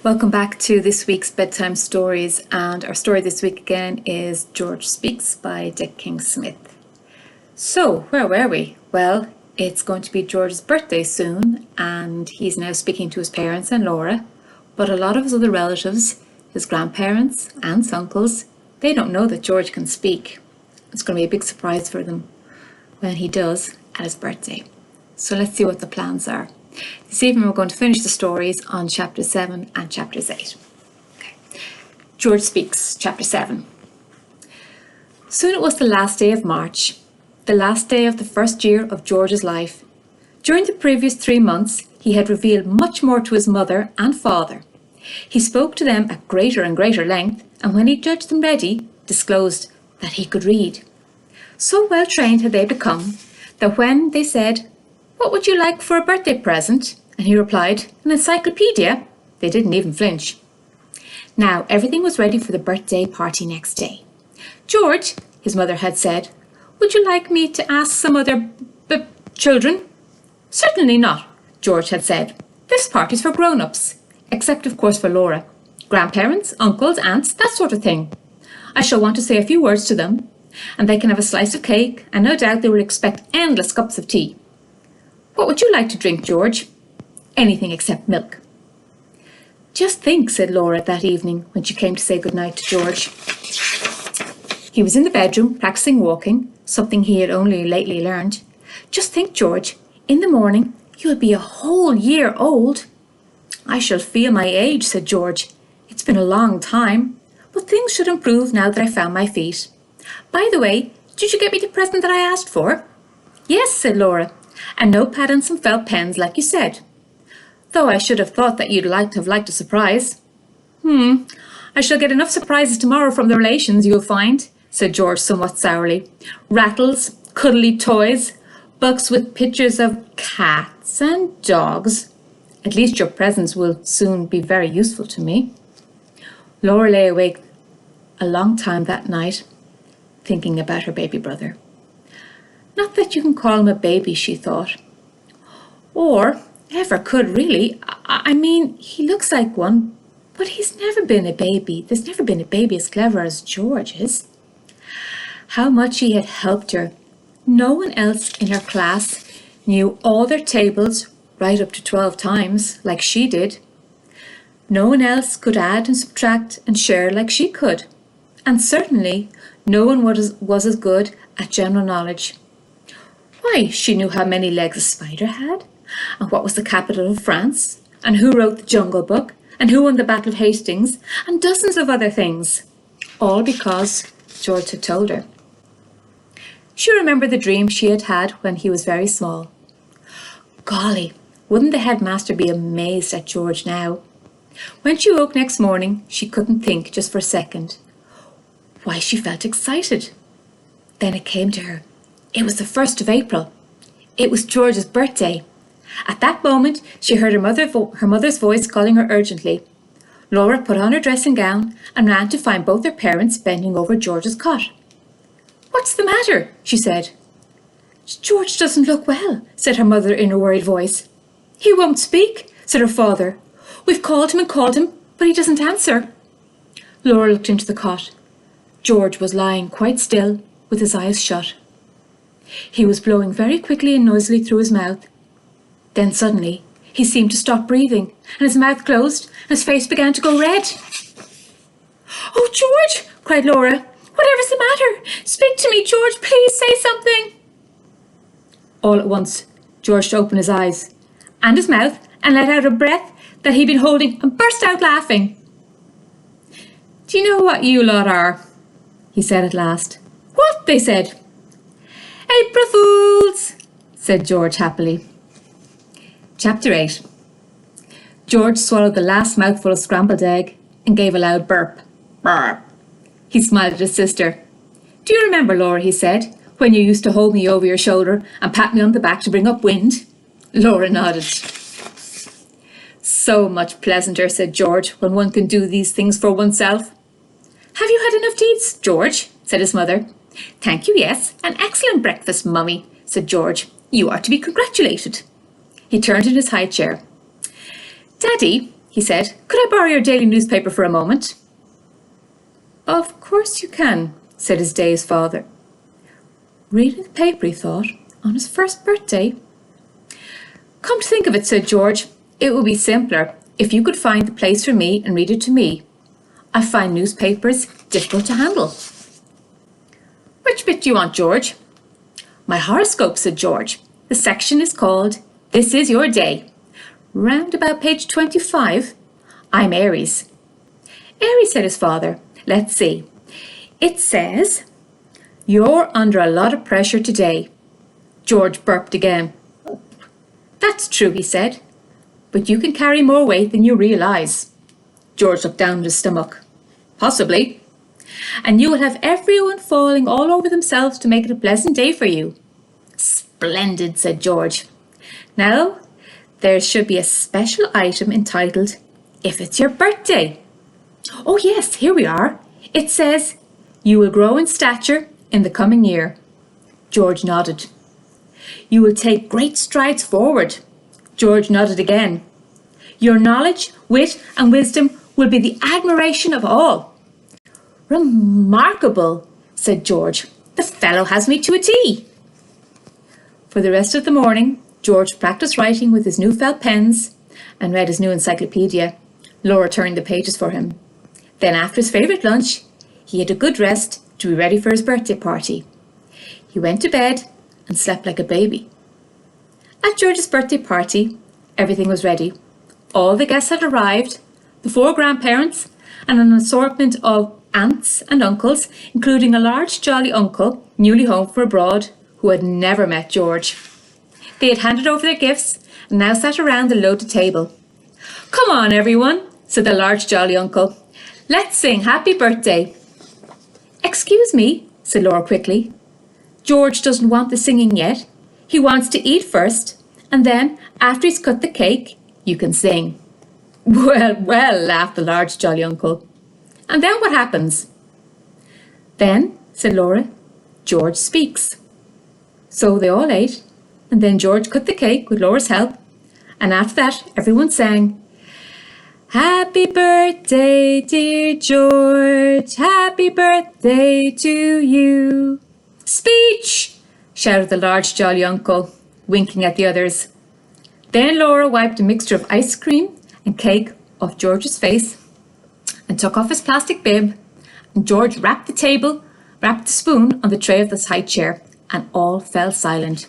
Welcome back to this week's Bedtime Stories, and our story this week again is George Speaks by Dick King-Smith. So, where were we? Well, it's going to be George's birthday soon, and he's now speaking to his parents and Laura, but a lot of his other relatives, his grandparents, aunts, uncles, they don't know that George can speak. It's going to be a big surprise for them when he does at his birthday. So let's see what the plans are. This evening we're going to finish the stories on chapters 7 and chapters 8. Okay. George Speaks, chapter 7. Soon it was the last day of March, the last day of the first year of George's life. During the previous 3 months, he had revealed much more to his mother and father. He spoke to them at greater and greater length, and when he judged them ready, disclosed that he could read. So well trained had they become that when they said, "What would you like for a birthday present?" and he replied, "An encyclopedia," they didn't even flinch. Now everything was ready for the birthday party next day. "George," his mother had said, "would you like me to ask some other children?" "Certainly not," George had said. "This party's for grown-ups, except of course for Laura. Grandparents, uncles, aunts, that sort of thing. I shall want to say a few words to them, and they can have a slice of cake, and no doubt they will expect endless cups of tea. What would you like to drink, George?" "Anything except milk." "Just think," said Laura that evening when she came to say goodnight to George. He was in the bedroom practicing walking, something he had only lately learned. "Just think, George, in the morning you'll be a whole year old." "I shall feel my age," said George. "It's been a long time, but things should improve now that I found my feet. By the way, did you get me the present that I asked for?" "Yes," said Laura. "A notepad and some felt pens, like you said. Though I should have thought that you'd have liked a surprise." I shall get enough surprises tomorrow from the relations, you'll find," said George somewhat sourly. "Rattles, cuddly toys, books with pictures of cats and dogs. At least your presents will soon be very useful to me." Laura lay awake a long time that night, thinking about her baby brother. Not that you can call him a baby, she thought. Or ever could, really. I mean, he looks like one, but he's never been a baby. There's never been a baby as clever as George is. How much he had helped her. No one else in her class knew all their tables right up to 12 times, like she did. No one else could add and subtract and share like she could. And certainly no one was as good at general knowledge. Why, she knew how many legs a spider had, and what was the capital of France, and who wrote the Jungle Book, and who won the Battle of Hastings, and dozens of other things, all because George had told her. She remembered the dream she had had when he was very small. Golly, wouldn't the headmaster be amazed at George now? When she woke next morning, she couldn't think just for a second. Why, she felt excited. Then it came to her. It was the 1st of April. It was George's birthday. At that moment, she heard her mother's voice calling her urgently. Laura put on her dressing gown and ran to find both her parents bending over George's cot. "What's the matter?" she said. "George doesn't look well," said her mother in a worried voice. "He won't speak," said her father. "We've called him, but he doesn't answer." Laura looked into the cot. George was lying quite still, with his eyes shut. He was blowing very quickly and noisily through his mouth. Then suddenly he seemed to stop breathing, and his mouth closed, and his face began to go red. "Oh, George!" cried Laura. "Whatever's the matter? Speak to me, George! Please say something!" All at once, George opened his eyes and his mouth and let out a breath that he'd been holding and burst out laughing. "Do you know what you lot are?" he said at last. "What?" they said. "April Fools," said George happily. Chapter 8. George swallowed the last mouthful of scrambled egg and gave a loud burp. Burp. He smiled at his sister. "Do you remember, Laura," he said, "when you used to hold me over your shoulder and pat me on the back to bring up wind?" Laura nodded. "So much pleasanter," said George, "when one can do these things for oneself." "Have you had enough tea, George?" said his mother. "Thank you, yes. An excellent breakfast, Mummy," said George. "You are to be congratulated." He turned in his high chair. "Daddy," he said. "Could I borrow your daily newspaper for a moment?" "Of course you can," said his dazed father. Reading the paper, he thought, on his first birthday. "Come to think of it," said George, "it would be simpler if you could find the place for me and read it to me. I find newspapers difficult to handle." "Which bit do you want, George?" "My horoscope," said George. "The section is called 'This is Your Day.' Round about page 25. I'm Aries." "Aries," said his father. "Let's see. It says, 'You're under a lot of pressure today.'" George burped again. "That's true," he said. "But you can carry more weight than you realise." George looked down at his stomach. "Possibly. And you will have everyone falling all over themselves to make it a pleasant day for you." "Splendid," said George. "Now, there should be a special item entitled, 'If it's your birthday.' Oh yes, here we are. It says, 'You will grow in stature in the coming year.'" George nodded. "You will take great strides forward." George nodded again. "Your knowledge, wit and wisdom will be the admiration of all." "Remarkable," said George. "The fellow has me to a T." For the rest of the morning, George practiced writing with his new felt pens and read his new encyclopedia. Laura turned the pages for him. Then, after his favourite lunch, he had a good rest to be ready for his birthday party. He went to bed and slept like a baby. At George's birthday party, everything was ready. All the guests had arrived, the 4 grandparents and an assortment of aunts and uncles, including a large jolly uncle newly home from abroad who had never met George. They had handed over their gifts and now sat around the loaded table. "Come on, everyone," said the large jolly uncle. "Let's sing happy birthday." "Excuse me," said Laura quickly. "George doesn't want the singing yet. He wants to eat first, and then, after he's cut the cake, you can sing." "Well, well," laughed the large jolly uncle. "And then what happens?" "Then," said Laura, "George speaks." So they all ate, and then George cut the cake with Laura's help, and after that everyone sang, "Happy birthday, dear George, happy birthday to you." "Speech!" shouted the large jolly uncle, winking at the others. Then Laura wiped a mixture of ice cream and cake off George's face and took off his plastic bib, and George rapped the spoon on the tray of the high chair, and all fell silent.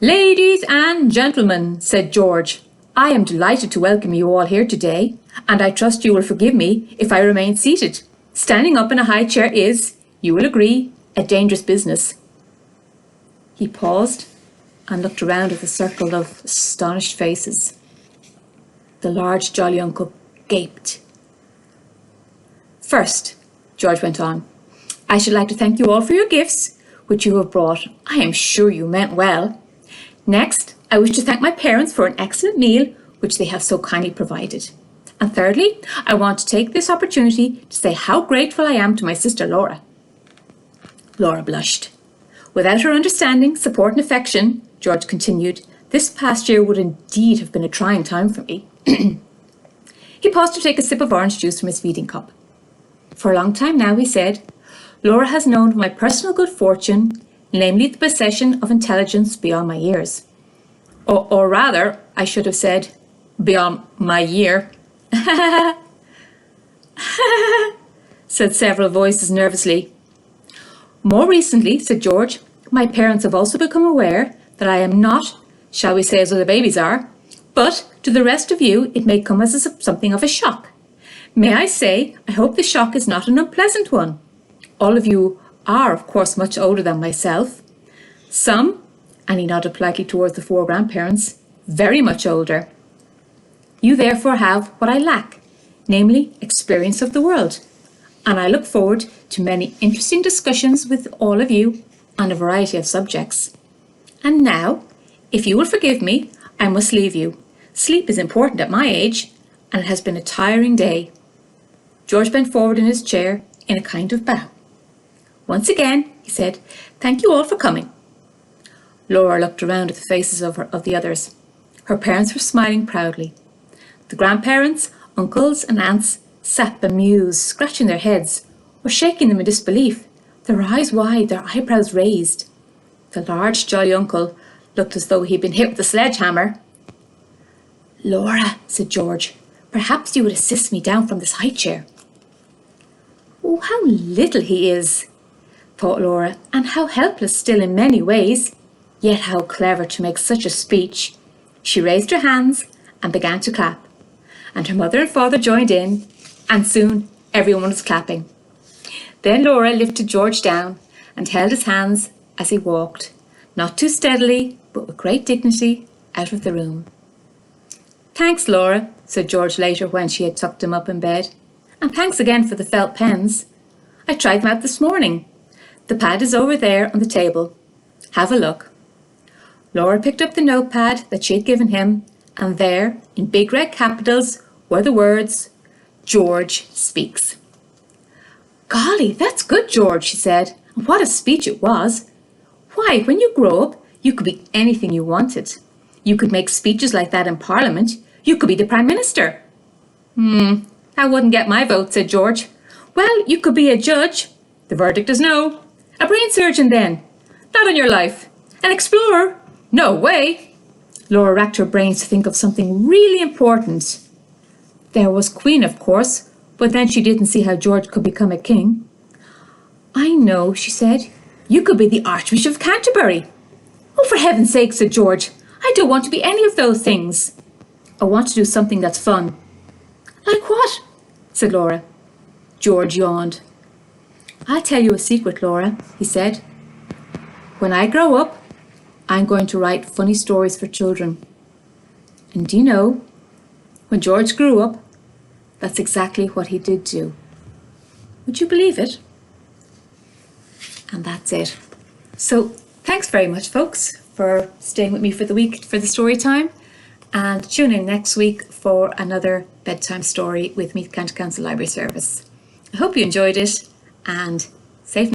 "Ladies and gentlemen," said George, "I am delighted to welcome you all here today, and I trust you will forgive me if I remain seated. Standing up in a high chair is, you will agree, a dangerous business." He paused and looked around at the circle of astonished faces. The large jolly uncle gaped. "First," George went on, "I should like to thank you all for your gifts, which you have brought. I am sure you meant well. Next, I wish to thank my parents for an excellent meal, which they have so kindly provided. And thirdly, I want to take this opportunity to say how grateful I am to my sister Laura." Laura blushed. "Without her understanding, support and affection," George continued, "this past year would indeed have been a trying time for me." He paused to take a sip of orange juice from his feeding cup. "For a long time now," he said, "Laura has known my personal good fortune, namely the possession of intelligence beyond my years. Or rather, I should have said, beyond my year." said several voices nervously. "More recently," said George, "my parents have also become aware that I am not, shall we say, as other babies are, but to the rest of you it may come as something of a shock. May I say, I hope the shock is not an unpleasant one. All of you are, of course, much older than myself. Some," and he nodded politely towards the 4 grandparents, "very much older. You therefore have what I lack, namely experience of the world, and I look forward to many interesting discussions with all of you on a variety of subjects. And now, if you will forgive me, I must leave you. Sleep is important at my age, and it has been a tiring day." George bent forward in his chair in a kind of bow. "Once again," he said, "thank you all for coming." Laura looked around at the faces of the others. Her parents were smiling proudly. The grandparents, uncles and aunts sat bemused, scratching their heads or shaking them in disbelief, their eyes wide, their eyebrows raised. The large, jolly uncle looked as though he'd been hit with a sledgehammer. "Laura," said George, "perhaps you would assist me down from this high chair." "Oh, how little he is," thought Laura, "and how helpless still in many ways, yet how clever to make such a speech." She raised her hands and began to clap, and her mother and father joined in, and soon everyone was clapping. Then Laura lifted George down and held his hands as he walked, not too steadily, but with great dignity, out of the room. "Thanks, Laura," said George later when she had tucked him up in bed. "And thanks again for the felt pens. I tried them out this morning. The pad is over there on the table. Have a look." Laura picked up the notepad that she had given him, and there, in big red capitals, were the words, "George Speaks." "Golly, that's good, George," she said. "And what a speech it was. Why, when you grow up, you could be anything you wanted. You could make speeches like that in Parliament. You could be the Prime Minister." "That wouldn't get my vote," said George. "Well, you could be a judge. The verdict is no. A brain surgeon then. Not on your life. An explorer. No way." Laura racked her brains to think of something really important. There was Queen, of course, but then she didn't see how George could become a king. "I know," she said. "You could be the Archbishop of Canterbury." "Oh, for heaven's sake," said George. "I don't want to be any of those things. I want to do something that's fun." "Like what?" said Laura. George yawned. "I'll tell you a secret, Laura," he said. "When I grow up, I'm going to write funny stories for children." And do you know, when George grew up, that's exactly what he did do. Would you believe it? And that's it. So thanks very much, folks, for staying with me for the week for the story time. And tune in next week for another bedtime story with Meath County Council Library Service. I hope you enjoyed it, and safe